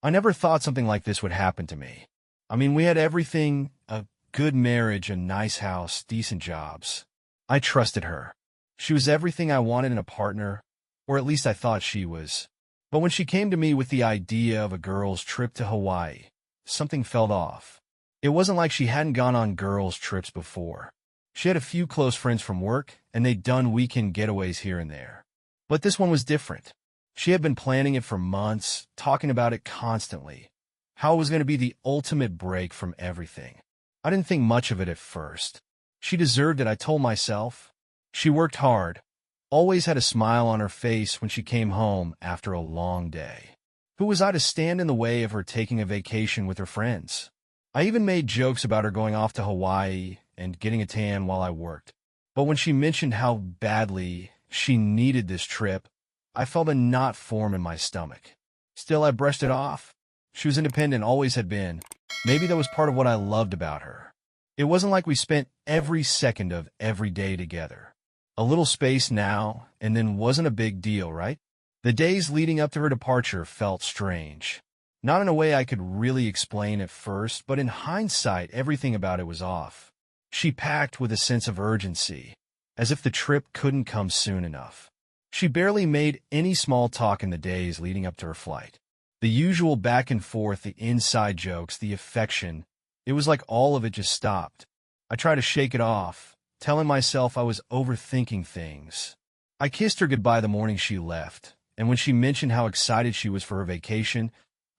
I never thought something like this would happen to me. I mean, we had everything, a good marriage, a nice house, decent jobs. I trusted her. She was everything I wanted in a partner, or at least I thought she was. But when she came to me with the idea of a girls' trip to Hawaii, something felt off. It wasn't like she hadn't gone on girls' trips before. She had a few close friends from work, and they'd done weekend getaways here and there. But this one was different. She had been planning it for months, talking about it constantly. How it was going to be the ultimate break from everything. I didn't think much of it at first. She deserved it, I told myself. She worked hard, always had a smile on her face when she came home after a long day. Who was I to stand in the way of her taking a vacation with her friends? I even made jokes about her going off to Hawaii and getting a tan while I worked. But when she mentioned how badly she needed this trip, I felt a knot form in my stomach. Still, I brushed it off. She was independent, always had been. Maybe that was part of what I loved about her. It wasn't like we spent every second of every day together. A little space now, and then wasn't a big deal, right? The days leading up to her departure felt strange. Not in a way I could really explain at first, but in hindsight, everything about it was off. She packed with a sense of urgency, as if the trip couldn't come soon enough. She barely made any small talk in the days leading up to her flight. The usual back and forth, the inside jokes, the affection, it was like all of it just stopped. I tried to shake it off, telling myself I was overthinking things. I kissed her goodbye the morning she left, and when she mentioned how excited she was for her vacation,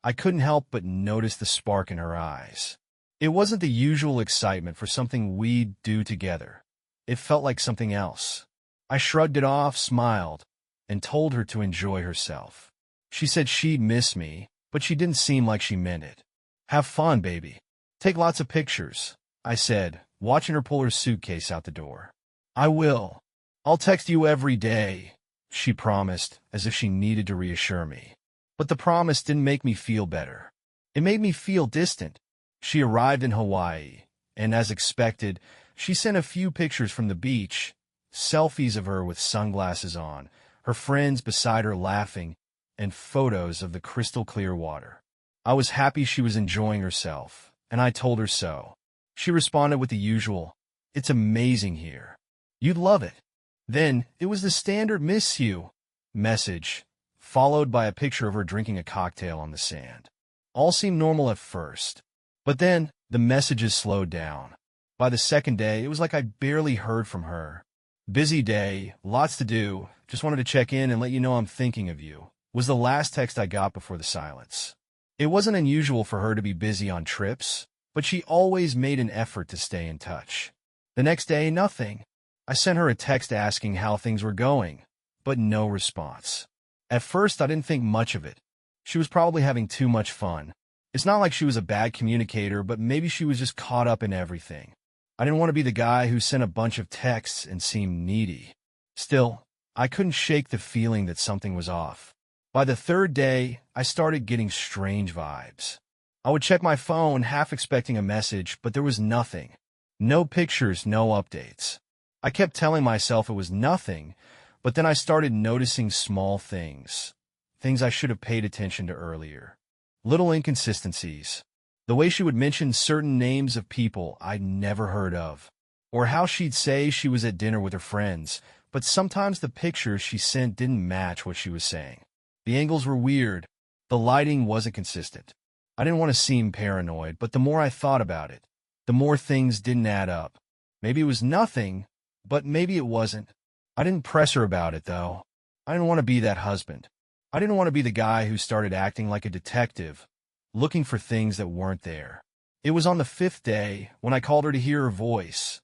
I couldn't help but notice the spark in her eyes. It wasn't the usual excitement for something we'd do together. It felt like something else. I shrugged it off, smiled, and told her to enjoy herself. She said she'd miss me, but she didn't seem like she meant it. Have fun, baby. Take lots of pictures, I said, watching her pull her suitcase out the door. I will. I'll text you every day, she promised, as if she needed to reassure me. But the promise didn't make me feel better. It made me feel distant. She arrived in Hawaii, and as expected, she sent a few pictures from the beach, selfies of her with sunglasses on, her friends beside her laughing, and photos of the crystal-clear water. I was happy she was enjoying herself, and I told her so. She responded with the usual, "It's amazing here. You'd love it." Then, it was the standard "miss you" message, followed by a picture of her drinking a cocktail on the sand. All seemed normal at first, but then the messages slowed down. By the second day, it was like I barely heard from her. "Busy day, lots to do, just wanted to check in and let you know I'm thinking of you," was the last text I got before the silence. It wasn't unusual for her to be busy on trips, but she always made an effort to stay in touch. The next day, nothing. I sent her a text asking how things were going, but no response. At first, I didn't think much of it. She was probably having too much fun. It's not like she was a bad communicator, but maybe she was just caught up in everything. I didn't want to be the guy who sent a bunch of texts and seemed needy. Still, I couldn't shake the feeling that something was off. By the third day, I started getting strange vibes. I would check my phone, half expecting a message, but there was nothing. No pictures, no updates. I kept telling myself it was nothing, but then I started noticing small things. Things I should have paid attention to earlier. Little inconsistencies. The way she would mention certain names of people I'd never heard of. Or how she'd say she was at dinner with her friends, but sometimes the pictures she sent didn't match what she was saying. The angles were weird. The lighting wasn't consistent. I didn't want to seem paranoid, but the more I thought about it, the more things didn't add up. Maybe it was nothing, but maybe it wasn't. I didn't press her about it, though. I didn't want to be that husband. I didn't want to be the guy who started acting like a detective, looking for things that weren't there. It was on the fifth day, when I called her to hear her voice,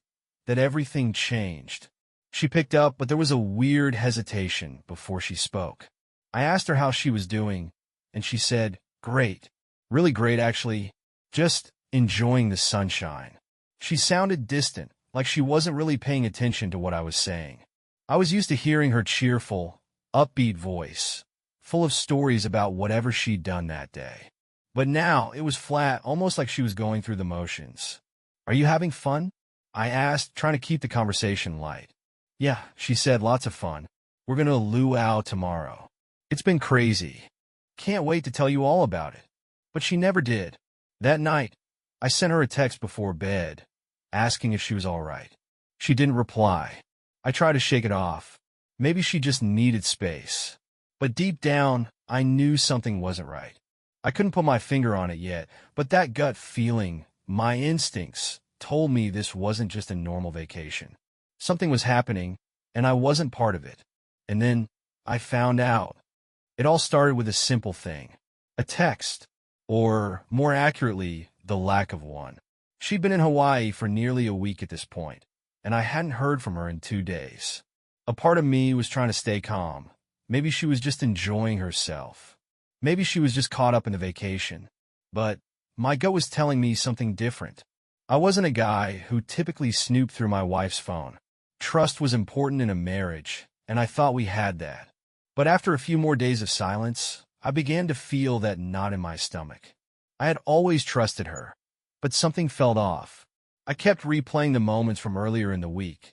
that everything changed. She picked up, but there was a weird hesitation before she spoke. I asked her how she was doing, and she said, "Great. Really great, actually. Just enjoying the sunshine." She sounded distant, like she wasn't really paying attention to what I was saying. I was used to hearing her cheerful, upbeat voice, full of stories about whatever she'd done that day. But now it was flat, almost like she was going through the motions. "Are you having fun?" I asked, trying to keep the conversation light. "Yeah," she said, "lots of fun. We're going to luau tomorrow. It's been crazy. Can't wait to tell you all about it." but she never did. That night, I sent her a text before bed, asking if she was all right. She didn't reply. I tried to shake it off. Maybe she just needed space. But deep down, I knew something wasn't right. I couldn't put my finger on it yet, but that gut feeling, my instincts, told me this wasn't just a normal vacation. Something was happening, and I wasn't part of it. And then, I found out. It all started with a simple thing. A text. Or, more accurately, the lack of one. She'd been in Hawaii for nearly a week at this point, and I hadn't heard from her in 2 days. A part of me was trying to stay calm. Maybe she was just enjoying herself. Maybe she was just caught up in the vacation. But my gut was telling me something different. I wasn't a guy who typically snooped through my wife's phone. Trust was important in a marriage, and I thought we had that. But after a few more days of silence, I began to feel that knot in my stomach. I had always trusted her, but something felt off. I kept replaying the moments from earlier in the week.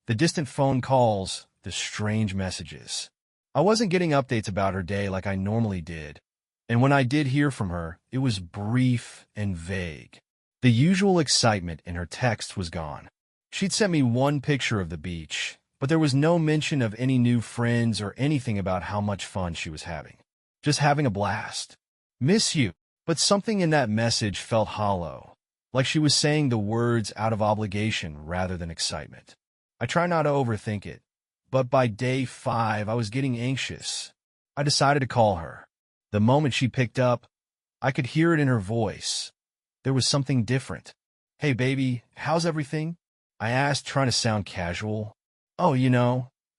The distant phone calls, the strange messages. I wasn't getting updates about her day like I normally did, and when I did hear from her, it was brief and vague. The usual excitement in her text was gone. She'd sent me one picture of the beach, but there was no mention of any new friends or anything about how much fun she was having. Just having a blast. Miss you. But something in that message felt hollow, like she was saying the words out of obligation rather than excitement. I try not to overthink it, but by day 5, I was getting anxious. I decided to call her. The moment she picked up, I could hear it in her voice. There was something different. "Hey, baby, how's everything?" I asked, trying to sound casual. "Oh,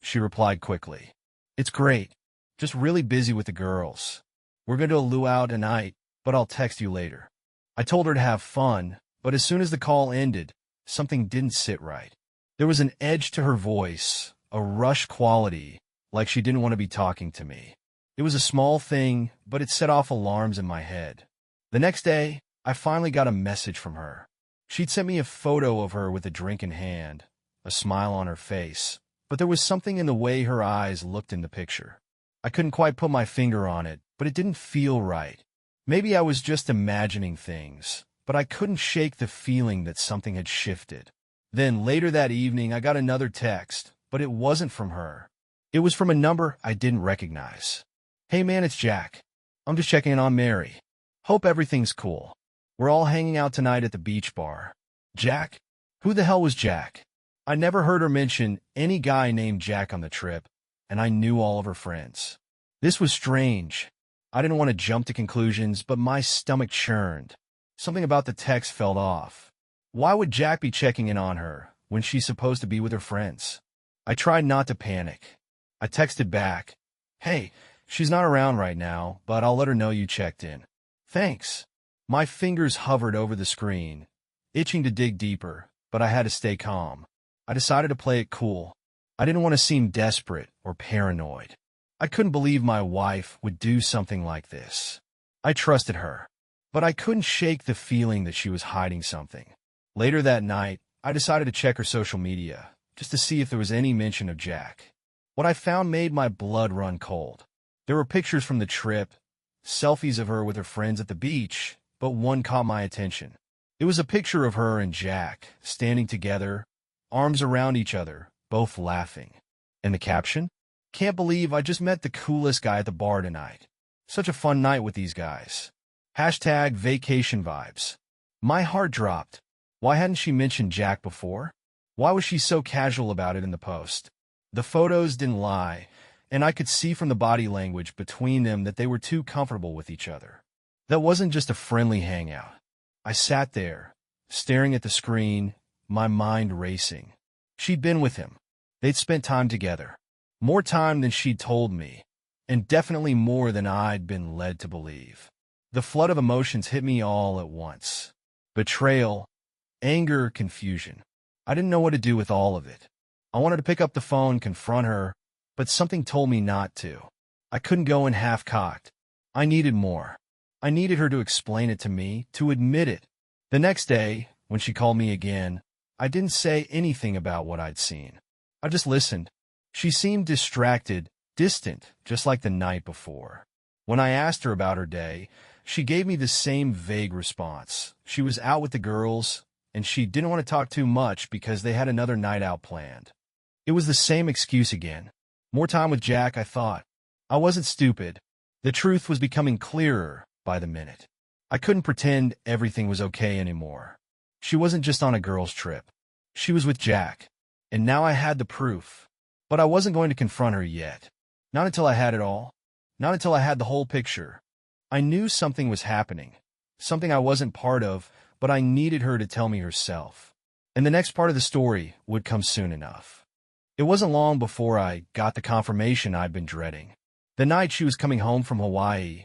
she replied quickly. "It's great. Just really busy with the girls. We're going to a luau tonight, but I'll text you later." I told her to have fun, but as soon as the call ended, something didn't sit right. There was an edge to her voice, a rush quality, like she didn't want to be talking to me. It was a small thing, but it set off alarms in my head. The next day, I finally got a message from her. She'd sent me a photo of her with a drink in hand, a smile on her face, but there was something in the way her eyes looked in the picture. I couldn't quite put my finger on it, but it didn't feel right. Maybe I was just imagining things, but I couldn't shake the feeling that something had shifted. Then later that evening, I got another text, but it wasn't from her. It was from a number I didn't recognize. "Hey man, it's Jack. I'm just checking in on Mary. Hope everything's cool. We're all hanging out tonight at the beach bar." Jack? Who the hell was Jack? I never heard her mention any guy named Jack on the trip, and I knew all of her friends. This was strange. I didn't want to jump to conclusions, but my stomach churned. Something about the text felt off. Why would Jack be checking in on her when she's supposed to be with her friends? I tried not to panic. I texted back, "Hey, she's not around right now, but I'll let her know you checked in. Thanks." My fingers hovered over the screen, itching to dig deeper, but I had to stay calm. I decided to play it cool. I didn't want to seem desperate or paranoid. I couldn't believe my wife would do something like this. I trusted her, but I couldn't shake the feeling that she was hiding something. Later that night, I decided to check her social media, just to see if there was any mention of Jack. What I found made my blood run cold. There were pictures from the trip, selfies of her with her friends at the beach, but one caught my attention. It was a picture of her and Jack, standing together, arms around each other, both laughing. And the caption? "Can't believe I just met the coolest guy at the bar tonight. Such a fun night with these guys. #vacation vibes." My heart dropped. Why hadn't she mentioned Jack before? Why was she so casual about it in the post? The photos didn't lie, and I could see from the body language between them that they were too comfortable with each other. That wasn't just a friendly hangout. I sat there, staring at the screen, my mind racing. She'd been with him. They'd spent time together. More time than she'd told me, and definitely more than I'd been led to believe. The flood of emotions hit me all at once. Betrayal, anger, confusion. I didn't know what to do with all of it. I wanted to pick up the phone, confront her, but something told me not to. I couldn't go in half-cocked. I needed more. I needed her to explain it to me, to admit it. The next day, when she called me again, I didn't say anything about what I'd seen. I just listened. She seemed distracted, distant, just like the night before. When I asked her about her day, She gave me the same vague response. She was out with the girls, and she didn't want to talk too much because they had another night out planned. It was the same excuse again. More time with Jack, I thought. I wasn't stupid. The truth was becoming clearer by the minute. I couldn't pretend everything was okay anymore. She wasn't just on a girls' trip. She was with Jack, and now I had the proof. But I wasn't going to confront her yet. Not until I had it all. Not until I had the whole picture. I knew something was happening, something I wasn't part of, but I needed her to tell me herself. And the next part of the story would come soon enough. It wasn't long before I got the confirmation I'd been dreading. The night she was coming home from Hawaii,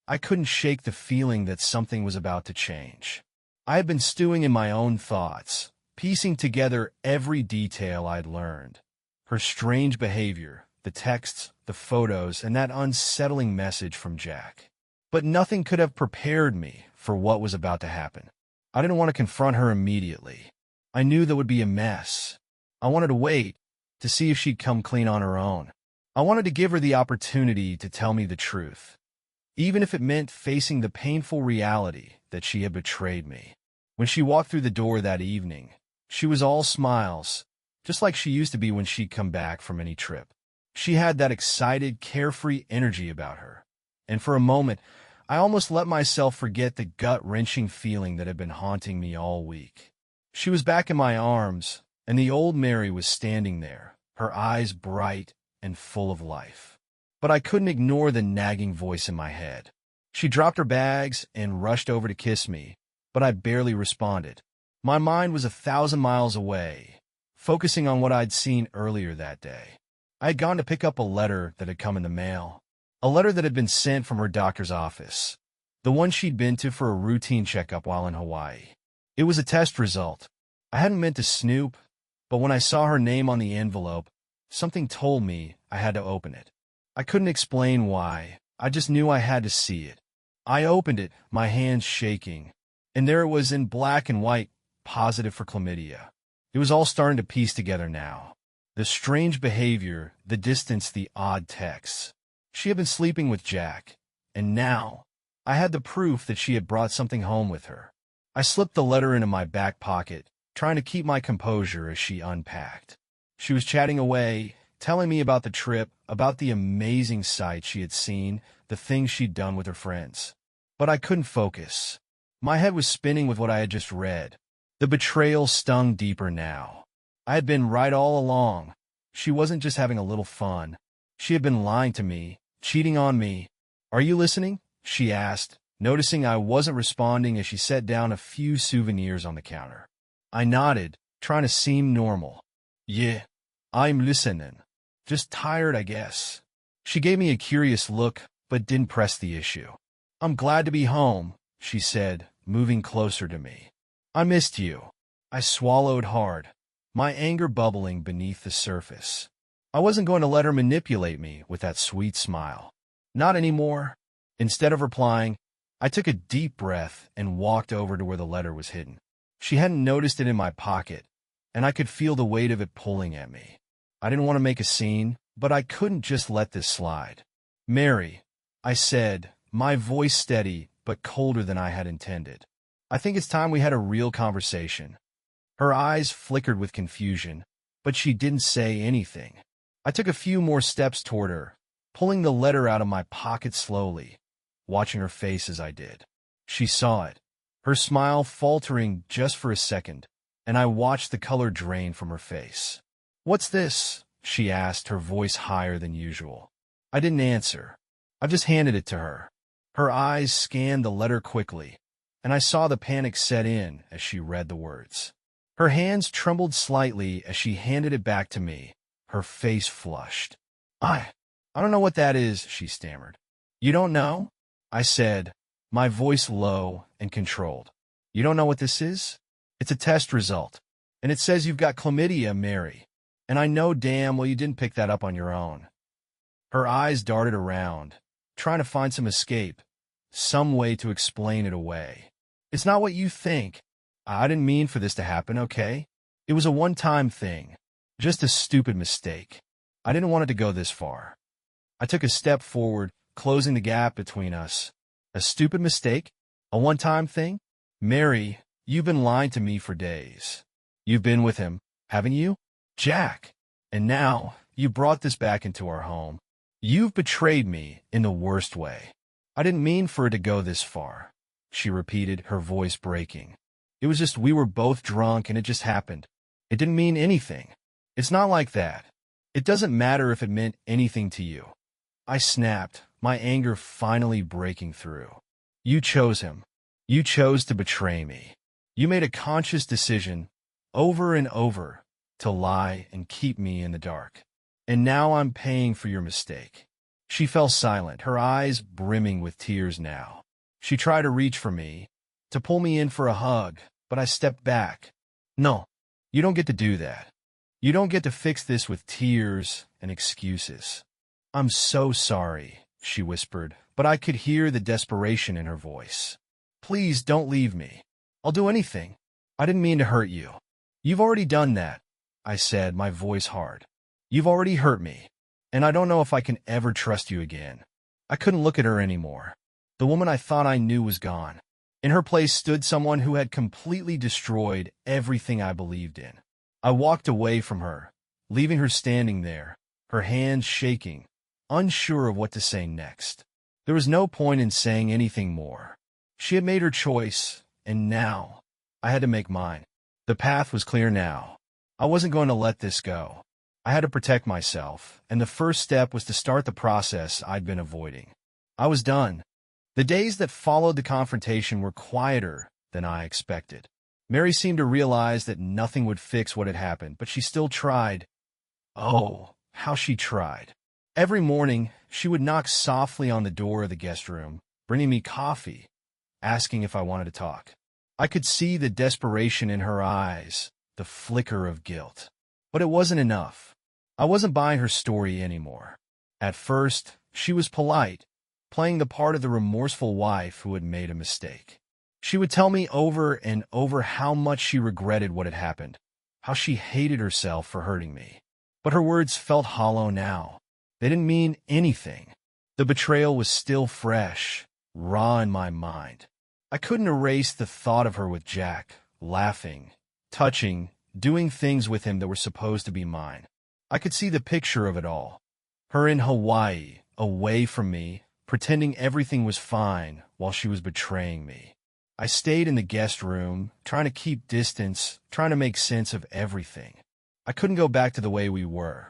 I couldn't shake the feeling that something was about to change. I had been stewing in my own thoughts, piecing together every detail I'd learned. Her strange behavior, the texts, the photos, and that unsettling message from Jack. But nothing could have prepared me for what was about to happen. I didn't want to confront her immediately. I knew that would be a mess. I wanted to wait to see if she'd come clean on her own. I wanted to give her the opportunity to tell me the truth, even if it meant facing the painful reality that she had betrayed me. When she walked through the door that evening, she was all smiles, just like she used to be when she'd come back from any trip. She had that excited, carefree energy about her, and for a moment, I almost let myself forget the gut-wrenching feeling that had been haunting me all week. She was back in my arms, and the old Mary was standing there, her eyes bright and full of life. But I couldn't ignore the nagging voice in my head. She dropped her bags and rushed over to kiss me, but I barely responded. My mind was 1,000 miles away, focusing on what I'd seen earlier that day. I had gone to pick up a letter that had come in the mail, a letter that had been sent from her doctor's office, the one she'd been to for a routine checkup while in Hawaii. It was a test result. I hadn't meant to snoop, but when I saw her name on the envelope, something told me I had to open it. I couldn't explain why. I just knew I had to see it. I opened it, my hands shaking, and there it was in black and white, positive for chlamydia. It was all starting to piece together now. The strange behavior, the distance, the odd texts. She had been sleeping with Jack, and now I had the proof that she had brought something home with her. I slipped the letter into my back pocket, trying to keep my composure as she unpacked. She was chatting away, telling me about the trip, about the amazing sights she had seen, the things she'd done with her friends. But I couldn't focus. My head was spinning with what I had just read. The betrayal stung deeper now. I had been right all along. She wasn't just having a little fun. She had been lying to me, cheating on me. "Are you listening?" she asked, noticing I wasn't responding as she set down a few souvenirs on the counter. I nodded, trying to seem normal. "Yeah, I'm listening. Just tired, I guess." She gave me a curious look, but didn't press the issue. "I'm glad to be home," she said, moving closer to me. "I missed you." I swallowed hard, my anger bubbling beneath the surface. I wasn't going to let her manipulate me with that sweet smile. Not anymore. Instead of replying, I took a deep breath and walked over to where the letter was hidden. She hadn't noticed it in my pocket, and I could feel the weight of it pulling at me. I didn't want to make a scene, but I couldn't just let this slide. "Mary," I said, my voice steady but colder than I had intended. "I think it's time we had a real conversation." Her eyes flickered with confusion, but she didn't say anything. I took a few more steps toward her, pulling the letter out of my pocket slowly, watching her face as I did. She saw it, her smile faltering just for a second, and I watched the color drain from her face. "What's this?" she asked, her voice higher than usual. I didn't answer. I just handed it to her. Her eyes scanned the letter quickly, and I saw the panic set in as she read the words. Her hands trembled slightly as she handed it back to me, her face flushed. I don't know what that is," she stammered. "You don't know?" I said, my voice low and controlled. "You don't know what this is? It's a test result, and it says you've got chlamydia, Mary. And I know damn well you didn't pick that up on your own." Her eyes darted around, trying to find some escape, some way to explain it away. "It's not what you think. I didn't mean for this to happen, okay? It was a one-time thing. Just a stupid mistake. I didn't want it to go this far." I took a step forward, closing the gap between us, A stupid mistake? A one-time thing? Mary, you've been lying to me for days. You've been with him, haven't you? Jack. And now, you brought this back into our home. You've betrayed me in the worst way. I didn't mean for it to go this far, she repeated, her voice breaking. It was just we were both drunk and it just happened. It didn't mean anything. It's not like that. It doesn't matter if it meant anything to you. I snapped, my anger finally breaking through. You chose him. You chose to betray me. You made a conscious decision, over and over, to lie and keep me in the dark. And now I'm paying for your mistake. She fell silent, her eyes brimming with tears now. She tried to reach for me, to pull me in for a hug, but I stepped back. No, you don't get to do that. You don't get to fix this with tears and excuses. I'm so sorry, she whispered, but I could hear the desperation in her voice. Please don't leave me. I'll do anything. I didn't mean to hurt you. You've already done that, I said, my voice hard. You've already hurt me, and I don't know if I can ever trust you again. I couldn't look at her anymore. The woman I thought I knew was gone. In her place stood someone who had completely destroyed everything I believed in. I walked away from her, leaving her standing there, her hands shaking, unsure of what to say next. There was no point in saying anything more. She had made her choice, and now I had to make mine. The path was clear now. I wasn't going to let this go. I had to protect myself, and the first step was to start the process I'd been avoiding. I was done. The days that followed the confrontation were quieter than I expected. Mary seemed to realize that nothing would fix what had happened, but she still tried. Oh, how she tried. Every morning, she would knock softly on the door of the guest room, bringing me coffee, asking if I wanted to talk. I could see the desperation in her eyes, the flicker of guilt. But it wasn't enough. I wasn't buying her story anymore. At first, she was polite, playing the part of the remorseful wife who had made a mistake. She would tell me over and over how much she regretted what had happened, how she hated herself for hurting me. But her words felt hollow now. They didn't mean anything. The betrayal was still fresh, raw in my mind. I couldn't erase the thought of her with Jack, laughing, touching, doing things with him that were supposed to be mine. I could see the picture of it all. Her in Hawaii, away from me, pretending everything was fine while she was betraying me. I stayed in the guest room, trying to keep distance, trying to make sense of everything. I couldn't go back to the way we were.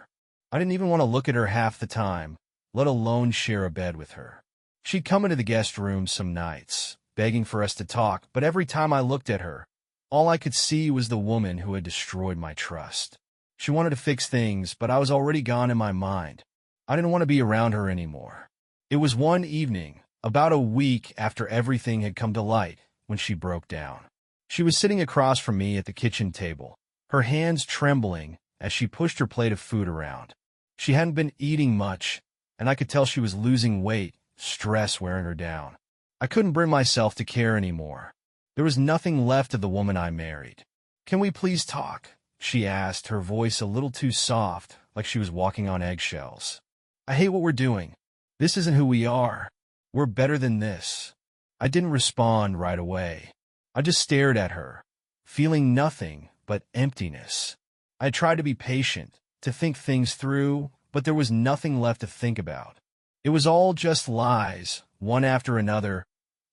I didn't even want to look at her half the time, let alone share a bed with her. She'd come into the guest room some nights, begging for us to talk, but every time I looked at her, all I could see was the woman who had destroyed my trust. She wanted to fix things, but I was already gone in my mind. I didn't want to be around her anymore. It was one evening, about a week after everything had come to light, when she broke down. She was sitting across from me at the kitchen table, her hands trembling as she pushed her plate of food around. She hadn't been eating much, and I could tell she was losing weight, stress wearing her down. I couldn't bring myself to care anymore. There was nothing left of the woman I married. "Can we please talk?" she asked, her voice a little too soft, like she was walking on eggshells. "I hate what we're doing. This isn't who we are. We're better than this." I didn't respond right away. I just stared at her, feeling nothing but emptiness. I tried to be patient, to think things through, but there was nothing left to think about. It was all just lies, one after another,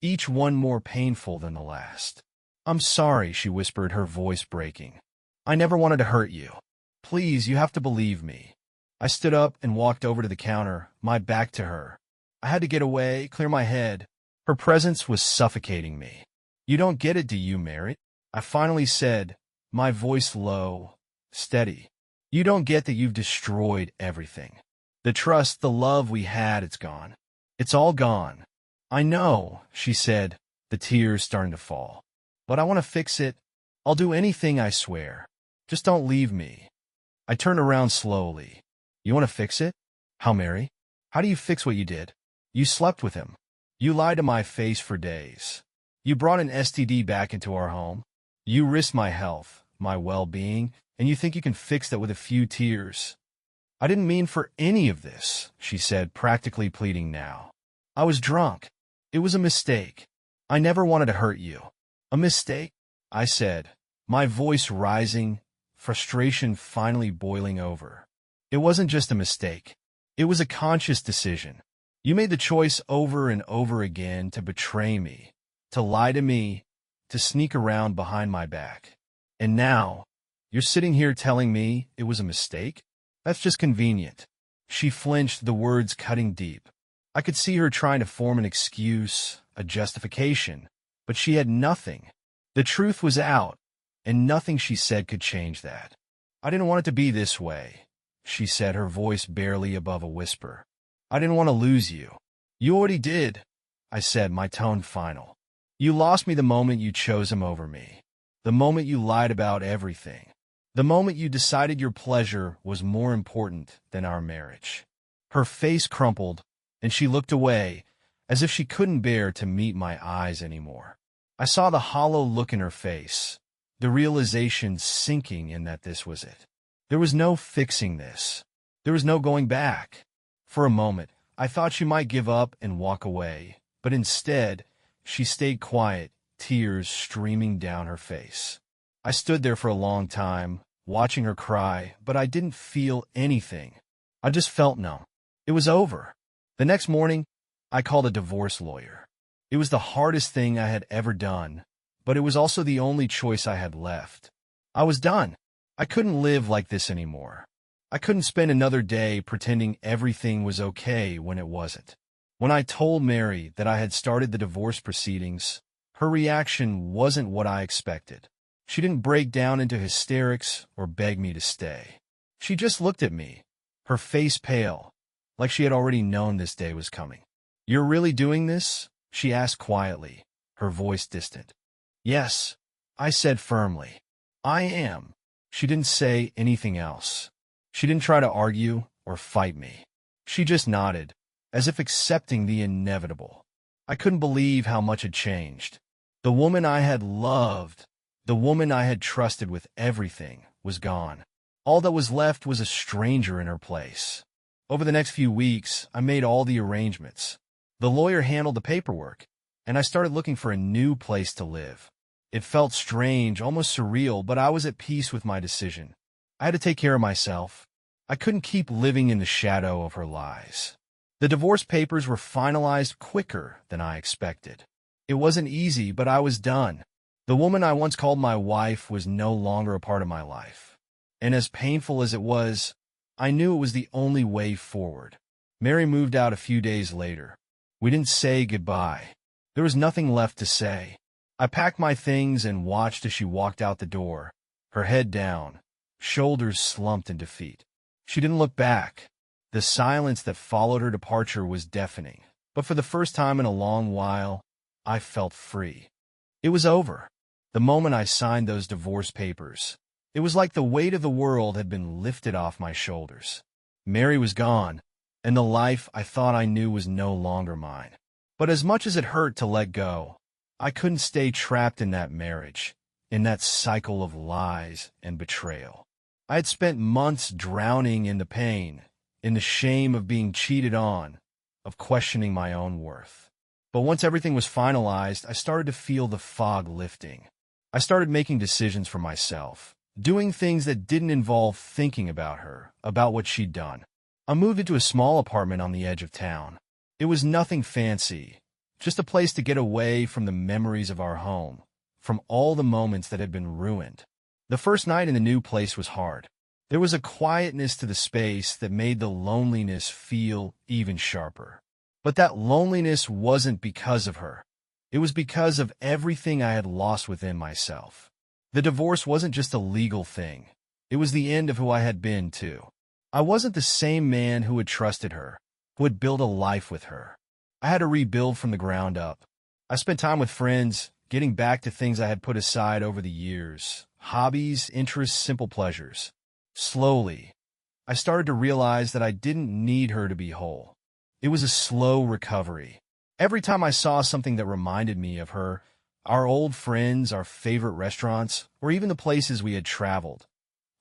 each one more painful than the last. "I'm sorry," she whispered, her voice breaking. "I never wanted to hurt you. Please, you have to believe me." I stood up and walked over to the counter, my back to her. I had to get away, clear my head. Her presence was suffocating me. "You don't get it, do you, Mary?" I finally said, my voice low, steady. "You don't get that you've destroyed everything. The trust, the love we had, it's gone. It's all gone." "I know," she said, the tears starting to fall. "But I want to fix it. I'll do anything, I swear. Just don't leave me." I turned around slowly. "You want to fix it? How, Mary? How do you fix what you did? You slept with him. You lied to my face for days. You brought an STD back into our home. You risked my health, my well-being, and you think you can fix that with a few tears." "I didn't mean for any of this," she said, practically pleading now. "I was drunk. It was a mistake. I never wanted to hurt you. A mistake? I said, my voice rising, frustration finally boiling over. It wasn't just a mistake. It was a conscious decision. You made the choice over and over again to betray me, to lie to me, to sneak around behind my back. And now, you're sitting here telling me it was a mistake? That's just convenient. She flinched, the words cutting deep. I could see her trying to form an excuse, a justification, but she had nothing. The truth was out, and nothing she said could change that. I didn't want it to be this way, she said, her voice barely above a whisper. I didn't want to lose you. You already did, I said, my tone final. You lost me the moment you chose him over me. The moment you lied about everything. The moment you decided your pleasure was more important than our marriage. Her face crumpled, and she looked away, as if she couldn't bear to meet my eyes anymore. I saw the hollow look in her face, the realization sinking in that this was it. There was no fixing this. There was no going back. For a moment, I thought she might give up and walk away, but instead, she stayed quiet, tears streaming down her face. I stood there for a long time, watching her cry, but I didn't feel anything. I just felt numb. It was over. The next morning, I called a divorce lawyer. It was the hardest thing I had ever done, but it was also the only choice I had left. I was done. I couldn't live like this anymore. I couldn't spend another day pretending everything was okay when it wasn't. When I told Mary that I had started the divorce proceedings, her reaction wasn't what I expected. She didn't break down into hysterics or beg me to stay. She just looked at me, her face pale, like she had already known this day was coming. You're really doing this? She asked quietly, her voice distant. Yes, I said firmly. I am. She didn't say anything else. She didn't try to argue or fight me. She just nodded, as if accepting the inevitable. I couldn't believe how much had changed. The woman I had loved, the woman I had trusted with everything, was gone. All that was left was a stranger in her place. Over the next few weeks, I made all the arrangements. The lawyer handled the paperwork, and I started looking for a new place to live. It felt strange, almost surreal, but I was at peace with my decision. I had to take care of myself. I couldn't keep living in the shadow of her lies. The divorce papers were finalized quicker than I expected. It wasn't easy, but I was done. The woman I once called my wife was no longer a part of my life. And as painful as it was, I knew it was the only way forward. Mary moved out a few days later. We didn't say goodbye. There was nothing left to say. I packed my things and watched as she walked out the door, her head down, shoulders slumped in defeat. She didn't look back. The silence that followed her departure was deafening, but for the first time in a long while, I felt free. It was over. The moment I signed those divorce papers, it was like the weight of the world had been lifted off my shoulders. Mary was gone, and the life I thought I knew was no longer mine. But as much as it hurt to let go, I couldn't stay trapped in that marriage, in that cycle of lies and betrayal. I had spent months drowning in the pain, in the shame of being cheated on, of questioning my own worth. But once everything was finalized, I started to feel the fog lifting. I started making decisions for myself, doing things that didn't involve thinking about her, about what she'd done. I moved into a small apartment on the edge of town. It was nothing fancy, just a place to get away from the memories of our home, from all the moments that had been ruined. The first night in the new place was hard. There was a quietness to the space that made the loneliness feel even sharper. But that loneliness wasn't because of her. It was because of everything I had lost within myself. The divorce wasn't just a legal thing. It was the end of who I had been, too. I wasn't the same man who had trusted her, who had built a life with her. I had to rebuild from the ground up. I spent time with friends, getting back to things I had put aside over the years. Hobbies, interests, simple pleasures. Slowly, I started to realize that I didn't need her to be whole. It was a slow recovery. Every time I saw something that reminded me of her, our old friends, our favorite restaurants, or even the places we had traveled,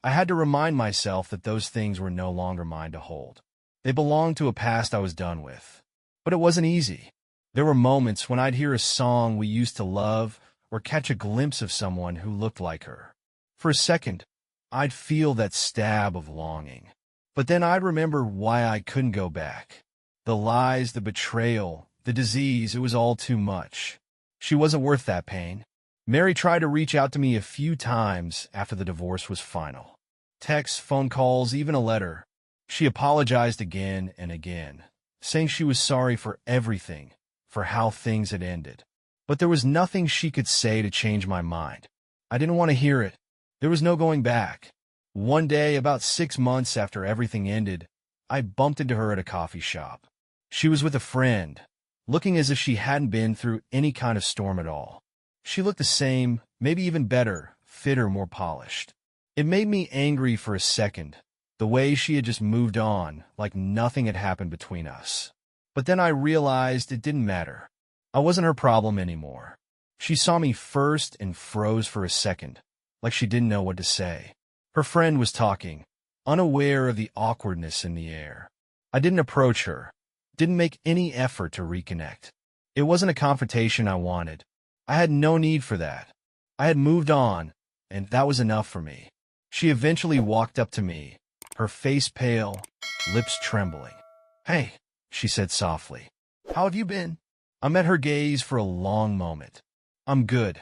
I had to remind myself that those things were no longer mine to hold. They belonged to a past I was done with. But it wasn't easy. There were moments when I'd hear a song we used to love or catch a glimpse of someone who looked like her. For a second, I'd feel that stab of longing. But then I'd remember why I couldn't go back. The lies, the betrayal, the disease, it was all too much. She wasn't worth that pain. Mary tried to reach out to me a few times after the divorce was final. Texts, phone calls, even a letter. She apologized again and again, saying she was sorry for everything, for how things had ended. But there was nothing she could say to change my mind. I didn't want to hear it. There was no going back. One day, about 6 months after everything ended, I bumped into her at a coffee shop. She was with a friend, looking as if she hadn't been through any kind of storm at all. She looked the same, maybe even better, fitter, more polished. It made me angry for a second, the way she had just moved on, like nothing had happened between us. But then I realized it didn't matter. I wasn't her problem anymore. She saw me first and froze for a second, like she didn't know what to say. Her friend was talking, unaware of the awkwardness in the air. I didn't approach her, didn't make any effort to reconnect. It wasn't a confrontation I wanted. I had no need for that. I had moved on, and that was enough for me. She eventually walked up to me, her face pale, lips trembling. "Hey," she said softly. "How have you been?" I met her gaze for a long moment. "I'm good,"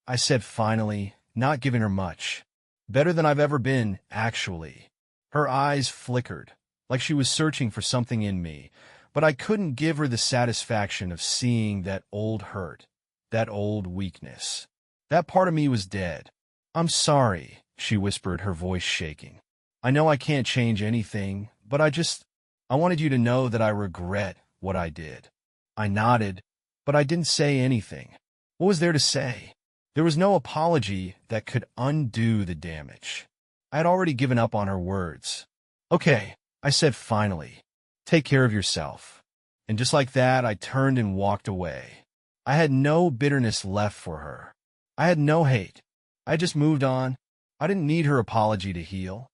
I said finally, not giving her much. "Better than I've ever been, actually." Her eyes flickered, like she was searching for something in me, but I couldn't give her the satisfaction of seeing that old hurt, that old weakness. That part of me was dead. "I'm sorry," she whispered, her voice shaking. "I know I can't change anything, but I wanted you to know that I regret what I did." I nodded, but I didn't say anything. What was there to say? There was no apology that could undo the damage. I had already given up on her words. "Okay," I said finally. "Take care of yourself." And just like that, I turned and walked away. I had no bitterness left for her. I had no hate. I had just moved on. I didn't need her apology to heal.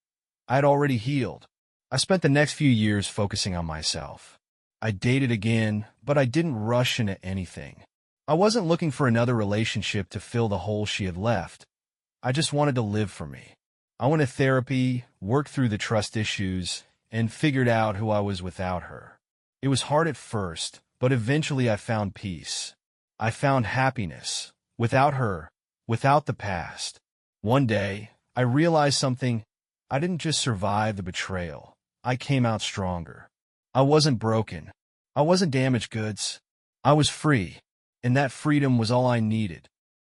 I had already healed. I spent the next few years focusing on myself. I dated again, but I didn't rush into anything. I wasn't looking for another relationship to fill the hole she had left. I just wanted to live for me. I went to therapy, worked through the trust issues, and figured out who I was without her. It was hard at first, but eventually I found peace. I found happiness. Without her, without the past. One day, I realized something. I didn't just survive the betrayal. I came out stronger. I wasn't broken. I wasn't damaged goods. I was free. And that freedom was all I needed.